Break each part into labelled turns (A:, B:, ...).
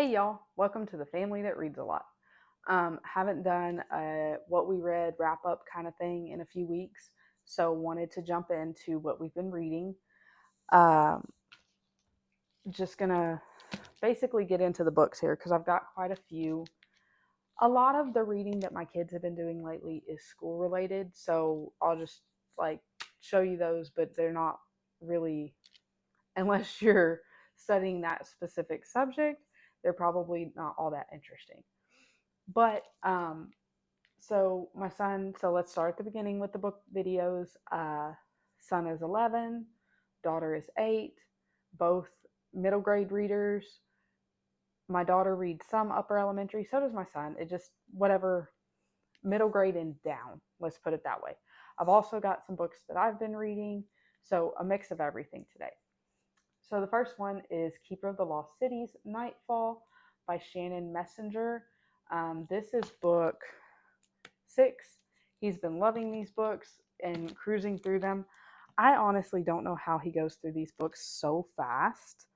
A: Hey y'all, welcome to the family that reads a lot. Haven't done a what we read wrap up kind of thing in a few weeks, so wanted to jump into what we've been reading. Um, just gonna basically get into the books here because I've got quite a few. A lot of the reading that my kids have been doing lately is school related, so I'll just like show you those, but they're not really, unless you're studying that specific subject, they're probably not all that interesting. But so my son, so let's start at the beginning with the book videos. Son is 11, daughter is 8, both middle grade readers. My daughter reads some upper elementary, so does my son. It just, whatever, middle grade and down, let's put it that way. I've also got some books that I've been reading, so a mix of everything today. So the first one is Keeper of the Lost Cities, Nightfall by Shannon Messenger. This is book 6. He's been loving these books and cruising through them. I honestly don't know how he goes through these books so fast.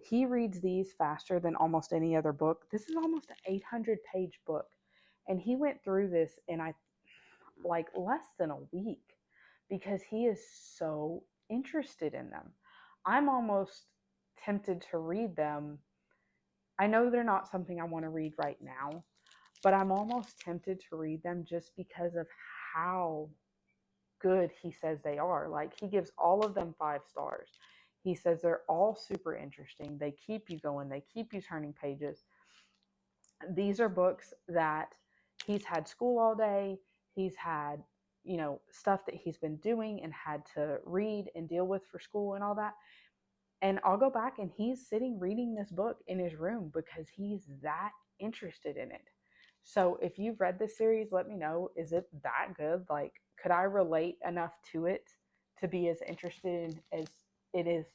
A: He reads these faster than almost any other book. This is almost an 800-page book. And he went through this in like less than a week because he is so interested in them. I'm almost tempted to read them. I know they're not something I want to read right now, but I'm almost tempted to read them just because of how good he says they are. Like, he gives all of them 5 stars. He says they're all super interesting. They keep you going, they keep you turning pages. These are books that he's had school all day, he's had, stuff that he's been doing and had to read and deal with for school and all that. And I'll go back and he's sitting reading this book in his room because he's that interested in it. So if you've read this series, let me know. Is it that good? Like, could I relate enough to it to be as interested as it is,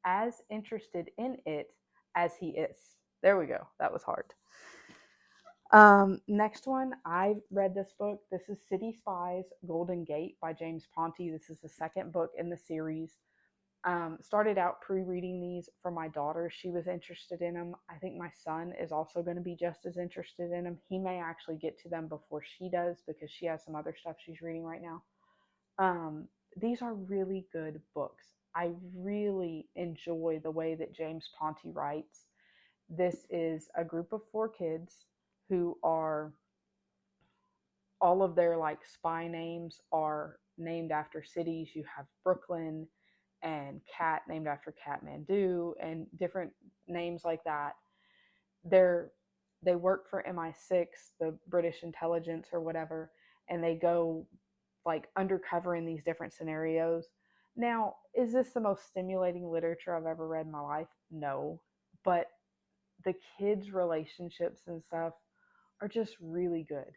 A: as interested in it as he is? There we go. That was hard. Next one, I read this book. This is City Spies, Golden Gate by James Ponti. This is the second book in the series. Started out pre-reading these for my daughter. She was interested in them. I think my son is also going to be just as interested in them. He may actually get to them before she does because she has some other stuff she's reading right now. These are really good books. I really enjoy the way that James Ponti writes. This is a group of 4 kids who are, all of their like spy names are named after cities. You have Brooklyn and Cat named after Kathmandu and different names like that. They're they work for MI6, the British intelligence or whatever, and they go like undercover in these different scenarios. Now, is this the most stimulating literature I've ever read in my life? No, but the kids' relationships and stuff are just really good.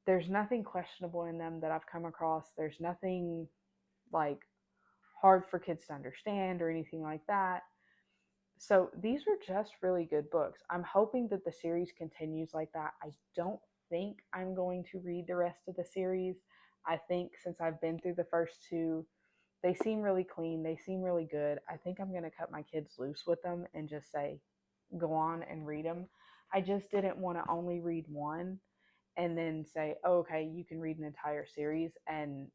A: There's nothing questionable in them that I've come across. There's nothing like hard for kids to understand or anything like that. So these are just really good books. I'm hoping that the series continues like that. I don't think I'm going to read the rest of the series. I think since I've been through the first 2, they seem really clean. They seem really good. I think I'm going to cut my kids loose with them and just say, go on and read them. I just didn't want to only read one and then say, oh, okay, you can read an entire series. And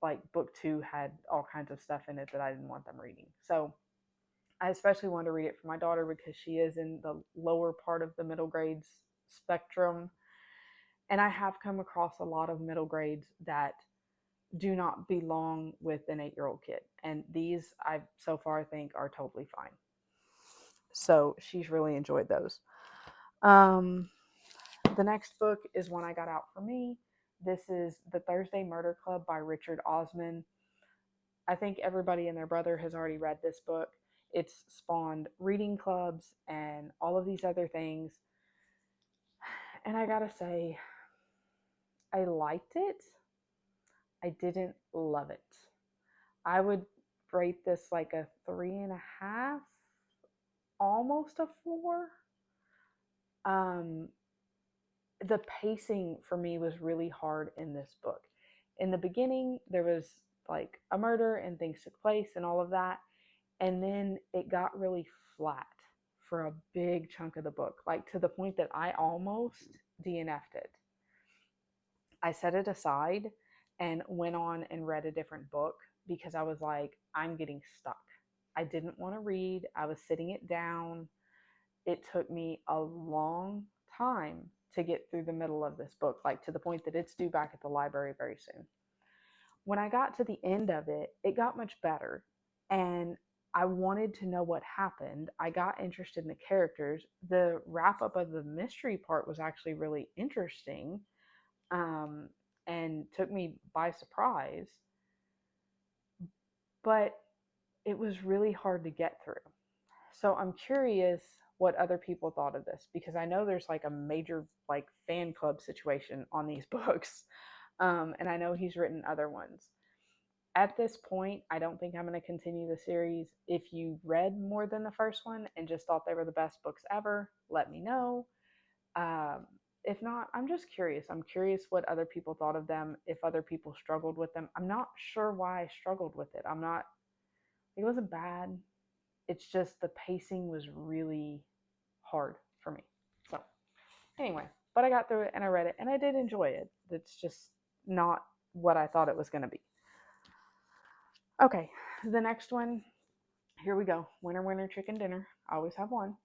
A: like book 2 had all kinds of stuff in it that I didn't want them reading. So I especially wanted to read it for my daughter because she is in the lower part of the middle grades spectrum. And I have come across a lot of middle grades that do not belong with an 8-year-old kid. And these, I so far think, are totally fine. So she's really enjoyed those. The next book is one I got out for me. This is The Thursday Murder Club by Richard Osman. I think everybody and their brother has already read this book. It's spawned reading clubs and all of these other things. And I gotta say, I liked it. I didn't love it. I would rate this like a 3.5, almost a 4. Um, the pacing for me was really hard in this book. In the beginning, there was like a murder and things took place and all of that. And then it got really flat for a big chunk of the book, like to the point that I almost DNF'd it. I set it aside and went on and read a different book because I was like, I'm getting stuck. I didn't want to read. I was sitting it down. It took me a long time to get through the middle of this book, like to the point that it's due back at the library very soon. When I got to the end of it, it got much better. And I wanted to know what happened. I got interested in the characters. The wrap up of the mystery part was actually really interesting, um, and took me by surprise. But it was really hard to get through. So I'm curious what other people thought of this, because I know there's like a major like fan club situation on these books. And I know he's written other ones. At this point, I don't think I'm going to continue the series. If you read more than the first one and just thought they were the best books ever, let me know. Um, if not, I'm just curious. I'm curious what other people thought of them, if other people struggled with them. I'm not sure why I struggled with it. It wasn't bad. It's just the pacing was really hard for me. So, anyway, but I got through it and I read it and I did enjoy it. It's just not what I thought it was going to be. Okay, the next one, here we go. Winner, winner, chicken dinner. I always have one.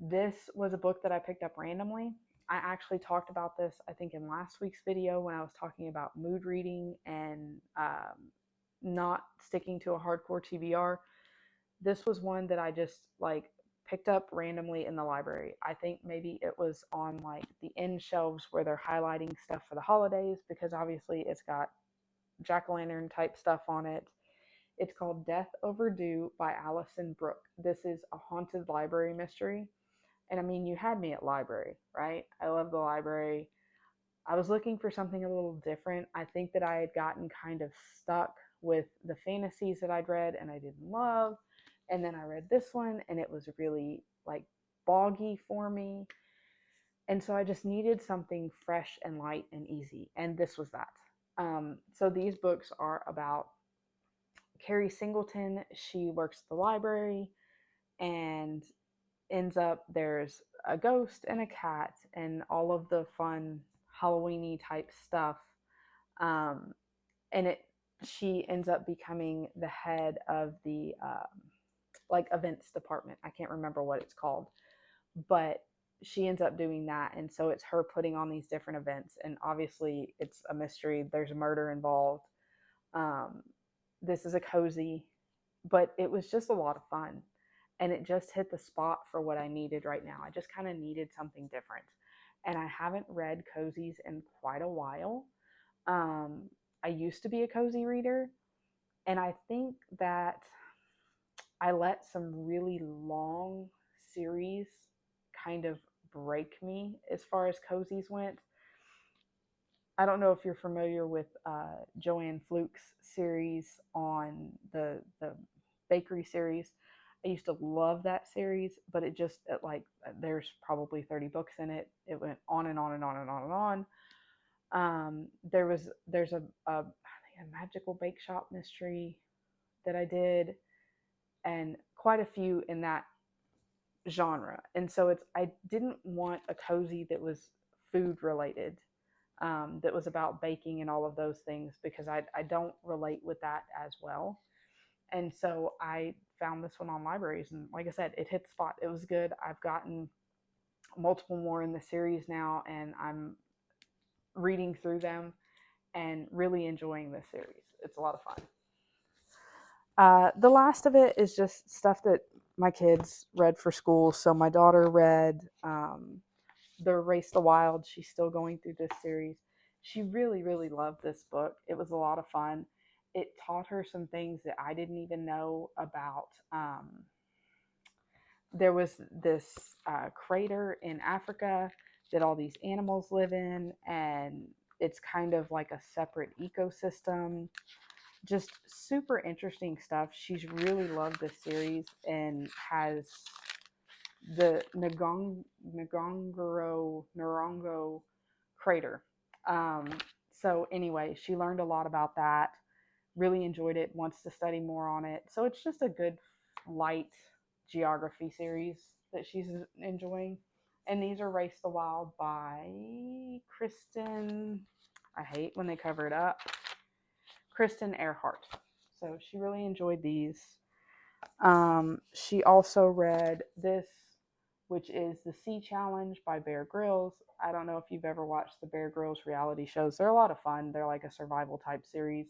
A: This was a book that I picked up randomly. I actually talked about this, I think, in last week's video when I was talking about mood reading and not sticking to a hardcore TBR. This was one that I just like picked up randomly in the library. I think maybe it was on like the end shelves where they're highlighting stuff for the holidays, because obviously it's got jack-o'-lantern type stuff on it. It's called Death Overdue by Allison Brook. This is a haunted library mystery. And I mean, you had me at library, right? I love the library. I was looking for something a little different. I think that I had gotten kind of stuck with the fantasies that I'd read and I didn't love. And then I read this one and it was really like boggy for me. And so I just needed something fresh and light and easy. And this was that. So these books are about Carrie Singleton. She works at the library and ends up there's a ghost and a cat and all of the fun Halloweeny type stuff. And she ends up becoming the head of the like events department. I can't remember what it's called, but she ends up doing that. And so it's her putting on these different events. And obviously it's a mystery. There's a murder involved. This is a cozy, but it was just a lot of fun. And it just hit the spot for what I needed right now. I just kind of needed something different. And I haven't read cozies in quite a while. I used to be a cozy reader. And I think that I let some really long series kind of break me as far as cozies went. I don't know if you're familiar with Joanne Fluke's series on the bakery series. I used to love that series, but there's probably 30 books in it. It went on and on and on and on and on. There's I think a magical bake shop mystery that I did, and quite a few in that genre. And so I didn't want a cozy that was food related, that was about baking and all of those things, because I don't relate with that as well. And so I found this one on libraries, and like I said, it hit the spot. It was good. I've gotten multiple more in the series now, and I'm reading through them and really enjoying this series. It's a lot of fun. The last of it is just stuff that my kids read for school. So my daughter read The Race the Wild. She's still going through this series. She really, really loved this book. It was a lot of fun. It taught her some things that I didn't even know about. There was this crater in Africa that all these animals live in, and it's kind of like a separate ecosystem. Just super interesting stuff. She's really loved this series and has the Ngorongoro crater. So anyway, she learned a lot about that. Really enjoyed it. Wants to study more on it. So it's just a good light geography series. that she's enjoying. And these are Race the Wild by Kristin. I hate when they cover it up. Kristin Earhart. So she really enjoyed these. She also read this, which is The Sea Challenge by Bear Grylls. I don't know if you've ever watched the Bear Grylls reality shows. They're a lot of fun. They're like a survival type series.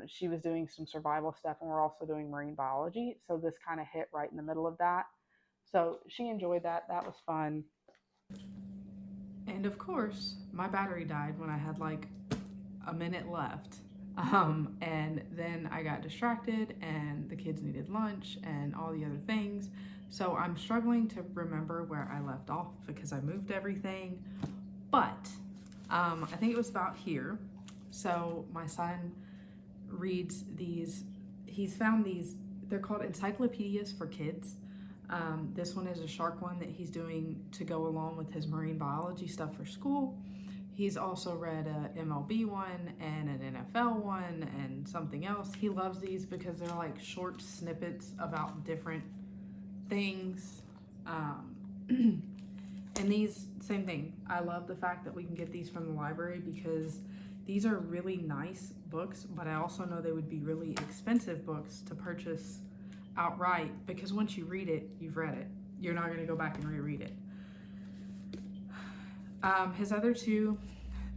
A: She was doing some survival stuff, and we're also doing marine biology. So this kind of hit right in the middle of that. So she enjoyed that. That was fun.
B: And of course, my battery died when I had like a minute left. And then I got distracted, and the kids needed lunch and all the other things. So I'm struggling to remember where I left off because I moved everything. But I think it was about here. So my son reads these, he's found these, they're called encyclopedias for kids. This one is a shark one that he's doing to go along with his marine biology stuff for school. He's also read a MLB one and an NFL one and something else. He loves these because they're like short snippets about different things. And these, same thing. I love the fact that we can get these from the library because these are really nice books, but I also know they would be really expensive books to purchase outright because once you read it, you've read it. You're not going to go back and reread it. His other two,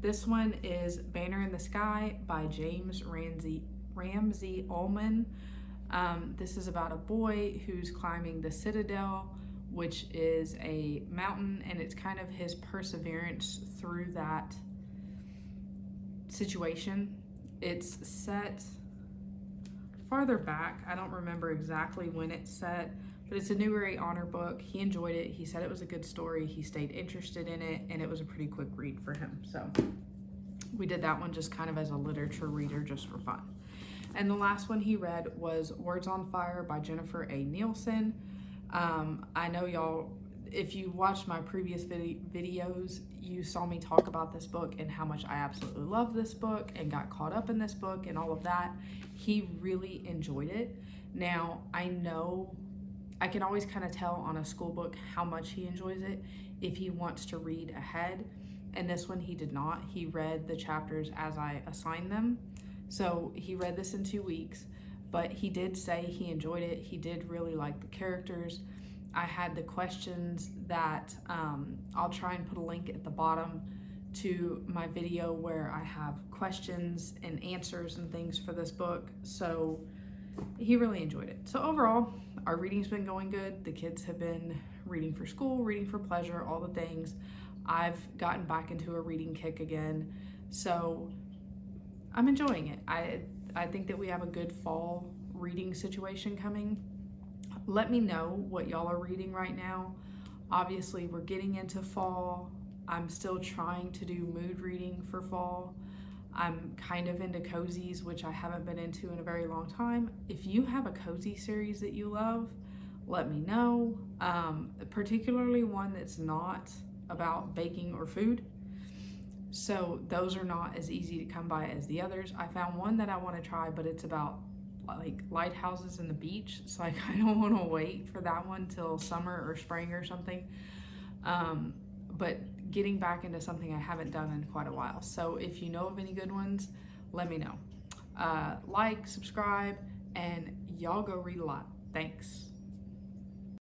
B: this one is Banner in the Sky by James Ramsey Ullman. This is about a boy who's climbing the Citadel, which is a mountain, and it's kind of his perseverance through that situation. It's set farther back. I don't remember exactly when it's set, but it's a Newbery Honor book. He enjoyed it. He said it was a good story. He stayed interested in it, and it was a pretty quick read for him. So we did that one just kind of as a literature reader, just for fun. And the last one he read was Words on Fire by Jennifer A. Nielsen. I know y'all, if you watched my previous videos, you saw me talk about this book and how much I absolutely love this book and got caught up in this book and all of that. He really enjoyed it. Now, I know I can always kind of tell on a school book how much he enjoys it if he wants to read ahead. And this one he did not. He read the chapters as I assigned them. So he read this in 2 weeks, but he did say he enjoyed it. He did really like the characters. I had the questions that I'll try and put a link at the bottom to my video where I have questions and answers and things for this book. So he really enjoyed it. So overall, our reading's been going good. The kids have been reading for school, reading for pleasure, all the things. I've gotten back into a reading kick again. So I'm enjoying it. I think that we have a good fall reading situation coming. Let me know what y'all are reading right now. Obviously, we're getting into fall. I'm still trying to do mood reading for fall. I'm kind of into Cozies, which I haven't been into in a very long time. If you have a cozy series that you love, let me know. Particularly one that's not about baking or food. So those are not as easy to come by as the others. I found one that I want to try, but it's about like lighthouses and the beach. So I kind of want to wait for that one till summer or spring or something. But getting back into something I haven't done in quite a while. So if you know of any good ones, let me know. Like, subscribe, and y'all go read a lot. Thanks.